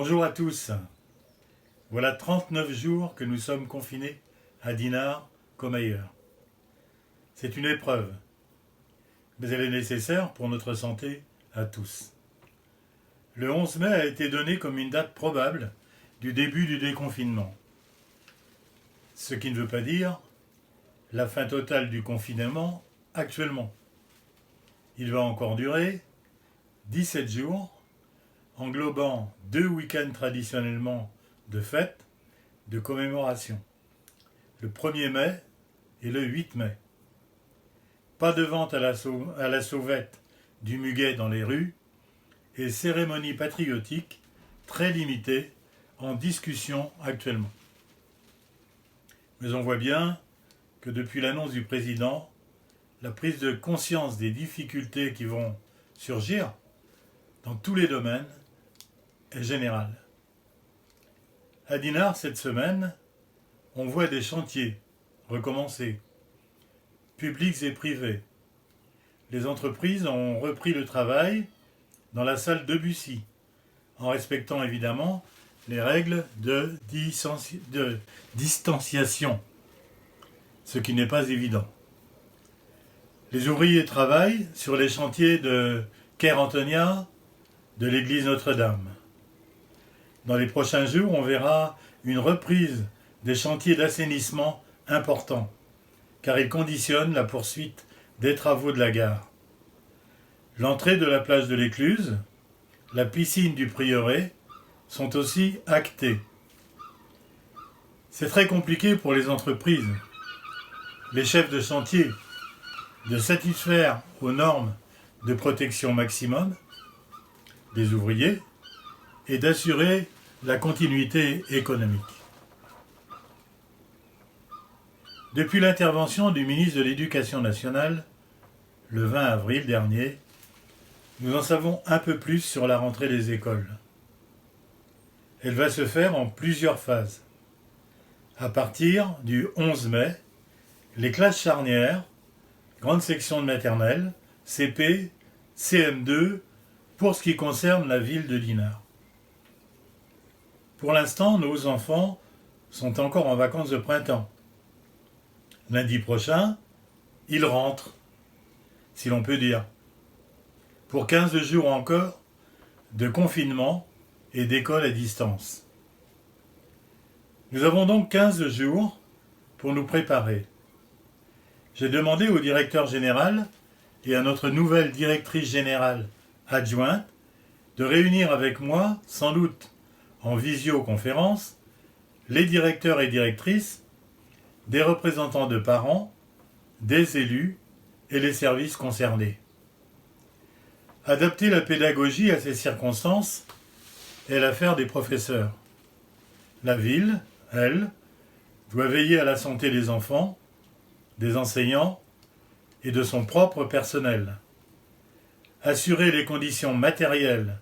Bonjour à tous. Voilà 39 jours que nous sommes confinés à Dinard comme ailleurs. C'est une épreuve, mais elle est nécessaire pour notre santé à tous. Le 11 mai a été donné comme une date probable du début du déconfinement. Ce qui ne veut pas dire la fin totale du confinement actuellement. Il va encore durer 17 jours, englobant 2 week-ends traditionnellement de fête, de commémoration. Le 1er mai et le 8 mai. Pas de vente à la sauvette du muguet dans les rues et cérémonie patriotique très limitée en discussion actuellement. Mais on voit bien que depuis l'annonce du président, la prise de conscience des difficultés qui vont surgir dans tous les domaines est générale. À Dinard, cette semaine, on voit des chantiers recommencer, publics et privés. Les entreprises ont repris le travail dans la salle Debussy, en respectant évidemment les règles de distanciation, ce qui n'est pas évident. Les ouvriers travaillent sur les chantiers de Quai Antonia, de l'église Notre-Dame. Dans les prochains jours, on verra une reprise des chantiers d'assainissement importants, car ils conditionnent la poursuite des travaux de la gare. L'entrée de la plage de l'Écluse, la piscine du Prieuré sont aussi actées. C'est très compliqué pour les entreprises, les chefs de chantier, de satisfaire aux normes de protection maximum des ouvriers et d'assurer la continuité économique. Depuis l'intervention du ministre de l'Éducation nationale, le 20 avril dernier, nous en savons un peu plus sur la rentrée des écoles. Elle va se faire en plusieurs phases. À partir du 11 mai, les classes charnières, grande section de maternelle, CP, CM2, pour ce qui concerne la ville de Dinard. Pour l'instant, nos enfants sont encore en vacances de printemps. Lundi prochain, ils rentrent, si l'on peut dire, pour 15 jours encore de confinement et d'école à distance. Nous avons donc 15 jours pour nous préparer. J'ai demandé au directeur général et à notre nouvelle directrice générale adjointe de réunir avec moi, sans doute en visioconférence, les directeurs et directrices, des représentants de parents, des élus et les services concernés. Adapter la pédagogie à ces circonstances est l'affaire des professeurs. La ville, elle, doit veiller à la santé des enfants, des enseignants et de son propre personnel. Assurer les conditions matérielles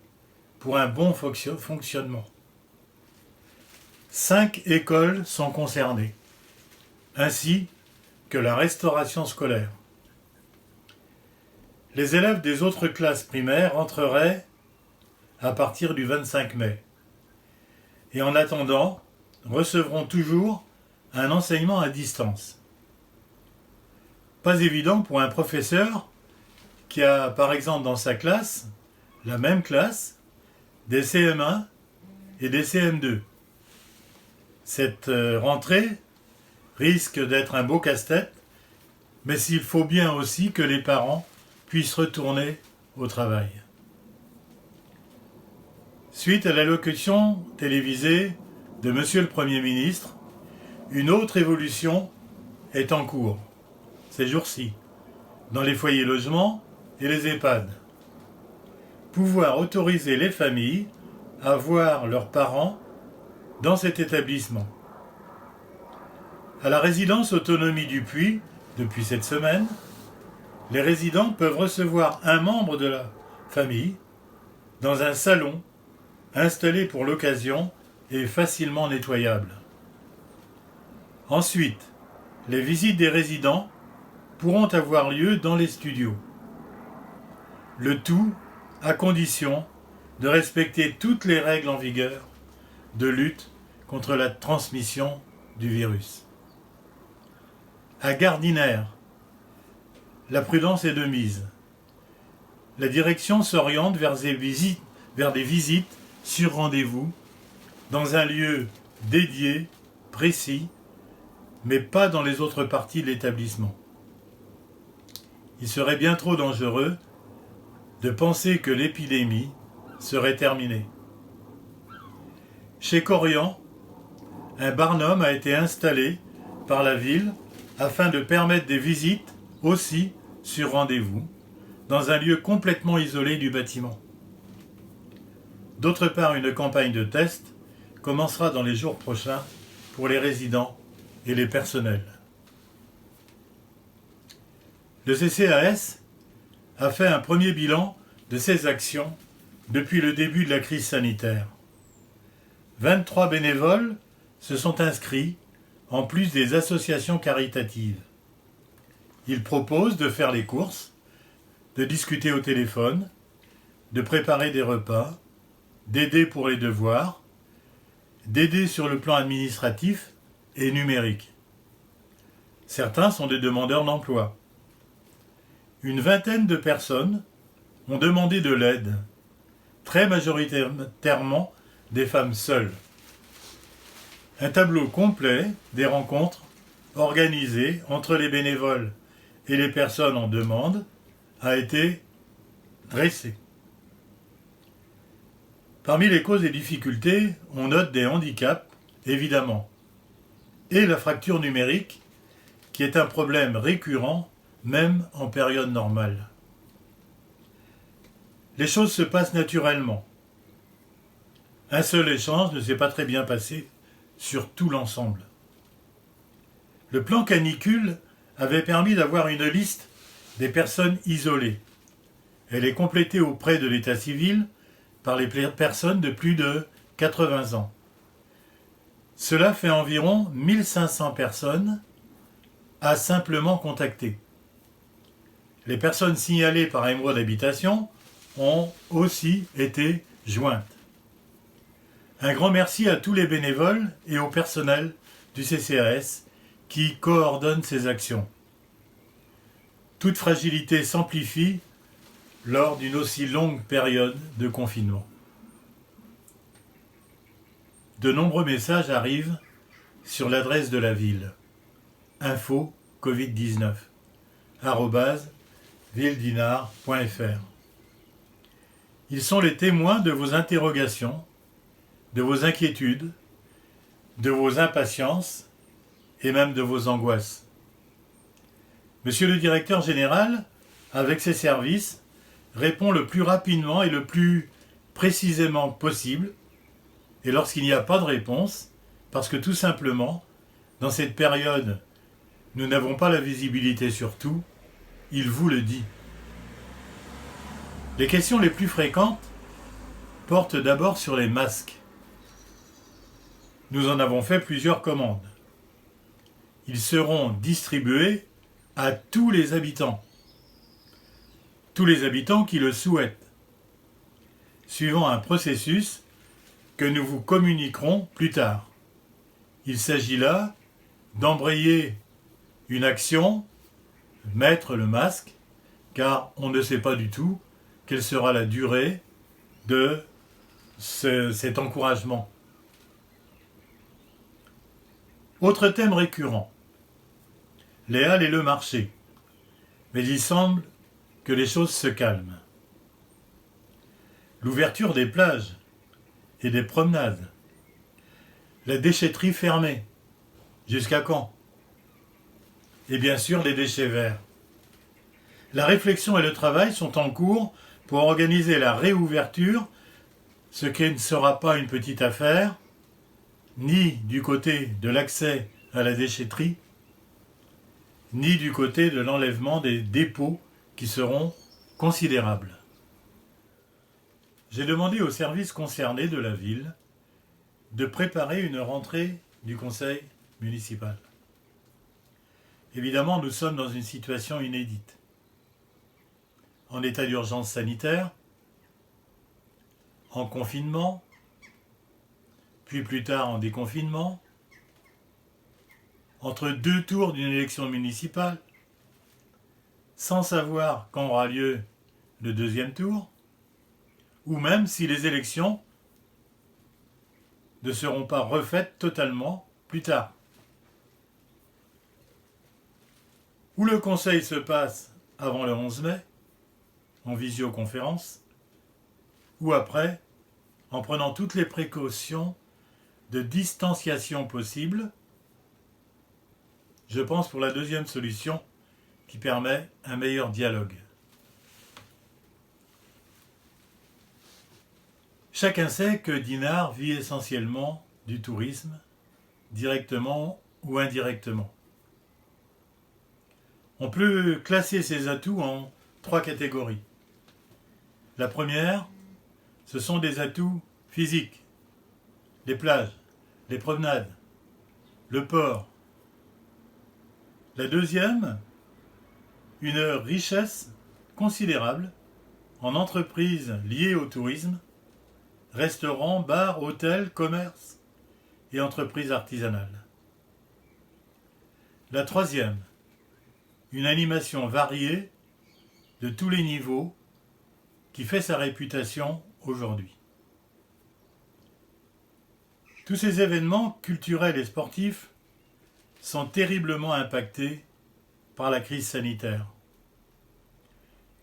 pour un bon fonctionnement. 5 écoles sont concernées, ainsi que la restauration scolaire. Les élèves des autres classes primaires entreraient à partir du 25 mai et en attendant recevront toujours un enseignement à distance. Pas évident pour un professeur qui a par exemple dans sa classe, la même classe, des CM1 et des CM2. Cette rentrée risque d'être un beau casse-tête, mais il faut bien aussi que les parents puissent retourner au travail. Suite à l'allocution télévisée de Monsieur le Premier ministre, une autre évolution est en cours, ces jours-ci, dans les foyers logements et les EHPAD. Pouvoir autoriser les familles à voir leurs parents dans cet établissement. À la résidence Autonomie du Puy, depuis cette semaine, les résidents peuvent recevoir un membre de la famille dans un salon installé pour l'occasion et facilement nettoyable. Ensuite, les visites des résidents pourront avoir lieu dans les studios. Le tout à condition de respecter toutes les règles en vigueur de lutte contre la transmission du virus. À Gardiner, la prudence est de mise. La direction s'oriente vers des visites sur rendez-vous dans un lieu dédié, précis, mais pas dans les autres parties de l'établissement. Il serait bien trop dangereux de penser que l'épidémie serait terminée. Chez Corian, un barnum a été installé par la ville afin de permettre des visites aussi sur rendez-vous dans un lieu complètement isolé du bâtiment. D'autre part, une campagne de test commencera dans les jours prochains pour les résidents et les personnels. Le CCAS a fait un premier bilan de ses actions depuis le début de la crise sanitaire. 23 bénévoles se sont inscrits, en plus des associations caritatives. Ils proposent de faire les courses, de discuter au téléphone, de préparer des repas, d'aider pour les devoirs, d'aider sur le plan administratif et numérique. Certains sont des demandeurs d'emploi. Une vingtaine de personnes ont demandé de l'aide, très majoritairement des femmes seules. Un tableau complet des rencontres organisées entre les bénévoles et les personnes en demande a été dressé. Parmi les causes et difficultés, on note des handicaps, évidemment, et la fracture numérique, qui est un problème récurrent, même en période normale. Les choses se passent naturellement. Un seul échange ne s'est pas très bien passé sur tout l'ensemble. Le plan canicule avait permis d'avoir une liste des personnes isolées. Elle est complétée auprès de l'état civil par les personnes de plus de 80 ans. Cela fait environ 1500 personnes à simplement contacter. Les personnes signalées par émoi d'habitation ont aussi été jointes. Un grand merci à tous les bénévoles et au personnel du CCAS qui coordonnent ces actions. Toute fragilité s'amplifie lors d'une aussi longue période de confinement. De nombreux messages arrivent sur l'adresse de la ville info covid-19 @villedinard.fr. Ils sont les témoins de vos interrogations, de vos inquiétudes, de vos impatiences et même de vos angoisses. Monsieur le directeur général, avec ses services, répond le plus rapidement et le plus précisément possible. Et lorsqu'il n'y a pas de réponse, parce que tout simplement, dans cette période, nous n'avons pas la visibilité sur tout, il vous le dit. Les questions les plus fréquentes portent d'abord sur les masques. Nous en avons fait plusieurs commandes. Ils seront distribués à tous les habitants qui le souhaitent, suivant un processus que nous vous communiquerons plus tard. Il s'agit là d'embrayer une action, mettre le masque, car on ne sait pas du tout quelle sera la durée de cet encouragement. Autre thème récurrent, les halles et le marché. Mais il semble que les choses se calment. L'ouverture des plages et des promenades. La déchetterie fermée. Jusqu'à quand? Et bien sûr, les déchets verts. La réflexion et le travail sont en cours pour organiser la réouverture, ce qui ne sera pas une petite affaire, ni du côté de l'accès à la déchetterie, ni du côté de l'enlèvement des dépôts qui seront considérables. J'ai demandé aux services concernés de la ville de préparer une rentrée du conseil municipal. Évidemment, nous sommes dans une situation inédite. En état d'urgence sanitaire, en confinement, puis plus tard en déconfinement, entre deux tours d'une élection municipale, sans savoir quand aura lieu le deuxième tour, ou même si les élections ne seront pas refaites totalement plus tard. Où le conseil se passe avant le 11 mai, en visioconférence, ou après, en prenant toutes les précautions de distanciation possibles, je pense pour la deuxième solution qui permet un meilleur dialogue. Chacun sait que Dinard vit essentiellement du tourisme, directement ou indirectement. On peut classer ses atouts en 3 catégories. La première, ce sont des atouts physiques, les plages, les promenades, le port. La deuxième, une richesse considérable en entreprises liées au tourisme, restaurants, bars, hôtels, commerces et entreprises artisanales. La troisième, une animation variée de tous les niveaux qui fait sa réputation aujourd'hui. Tous ces événements culturels et sportifs sont terriblement impactés par la crise sanitaire.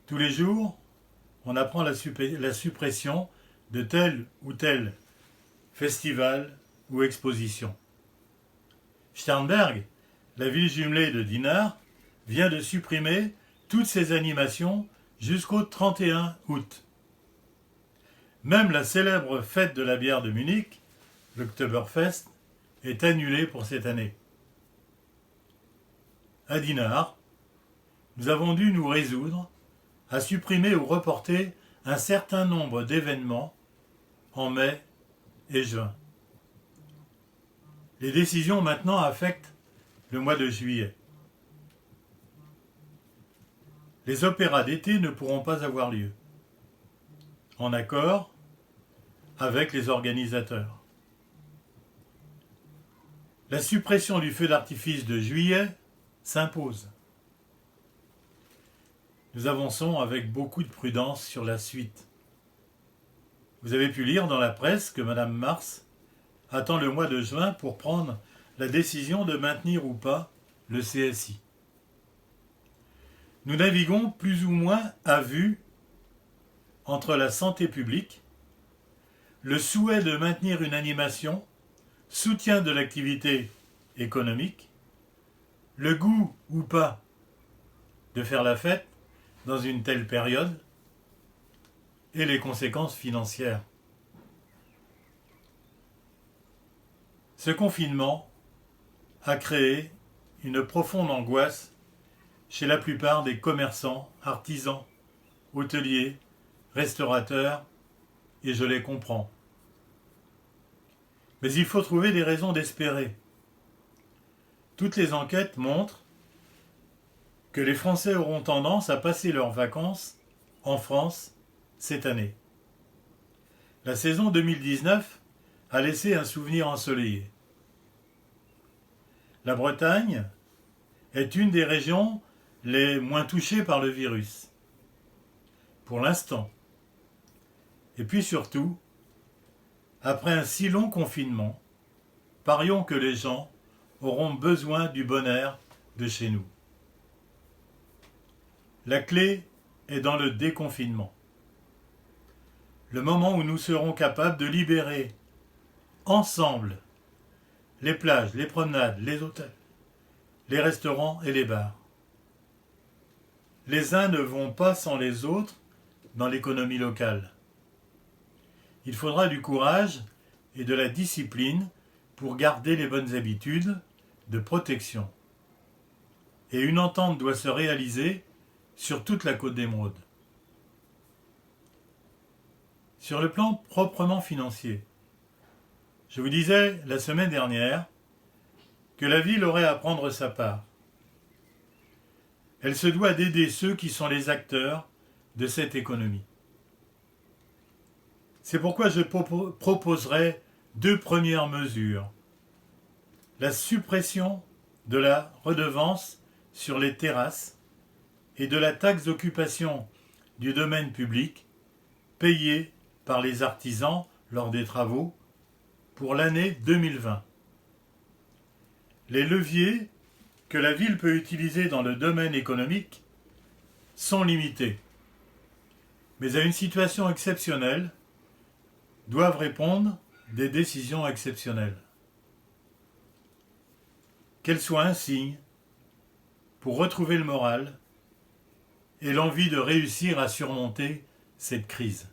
Tous les jours, on apprend la suppression de tel ou tel festival ou exposition. Sternberg, la ville jumelée de Dinard, vient de supprimer toutes ses animations jusqu'au 31 août. Même la célèbre fête de la bière de Munich, l'Oktoberfest, est annulée pour cette année. À Dinard, nous avons dû nous résoudre à supprimer ou reporter un certain nombre d'événements en mai et juin. Les décisions maintenant affectent le mois de juillet. Les opéras d'été ne pourront pas avoir lieu, en accord avec les organisateurs. La suppression du feu d'artifice de juillet s'impose. Nous avançons avec beaucoup de prudence sur la suite. Vous avez pu lire dans la presse que Mme Mars attend le mois de juin pour prendre la décision de maintenir ou pas le CSI. Nous naviguons plus ou moins à vue entre la santé publique, le souhait de maintenir une animation, soutien de l'activité économique, le goût ou pas de faire la fête dans une telle période et les conséquences financières. Ce confinement a créé une profonde angoisse chez la plupart des commerçants, artisans, hôteliers, restaurateurs, et je les comprends. Mais il faut trouver des raisons d'espérer. Toutes les enquêtes montrent que les Français auront tendance à passer leurs vacances en France cette année. La saison 2019 a laissé un souvenir ensoleillé. La Bretagne est une des régions les moins touchées par le virus, pour l'instant. Et puis surtout, après un si long confinement, parions que les gens auront besoin du bon air de chez nous. La clé est dans le déconfinement. Le moment où nous serons capables de libérer ensemble les plages, les promenades, les hôtels, les restaurants et les bars. Les uns ne vont pas sans les autres dans l'économie locale. Il faudra du courage et de la discipline pour garder les bonnes habitudes de protection. Et une entente doit se réaliser sur toute la côte d'Émeraude. Sur le plan proprement financier, je vous disais la semaine dernière que la ville aurait à prendre sa part. Elle se doit d'aider ceux qui sont les acteurs de cette économie. C'est pourquoi je proposerai deux premières mesures. La suppression de la redevance sur les terrasses et de la taxe d'occupation du domaine public payée par les artisans lors des travaux pour l'année 2020. Les leviers que la ville peut utiliser dans le domaine économique sont limités, mais à une situation exceptionnelle doivent répondre des décisions exceptionnelles. Qu'elles soient un signe pour retrouver le moral et l'envie de réussir à surmonter cette crise.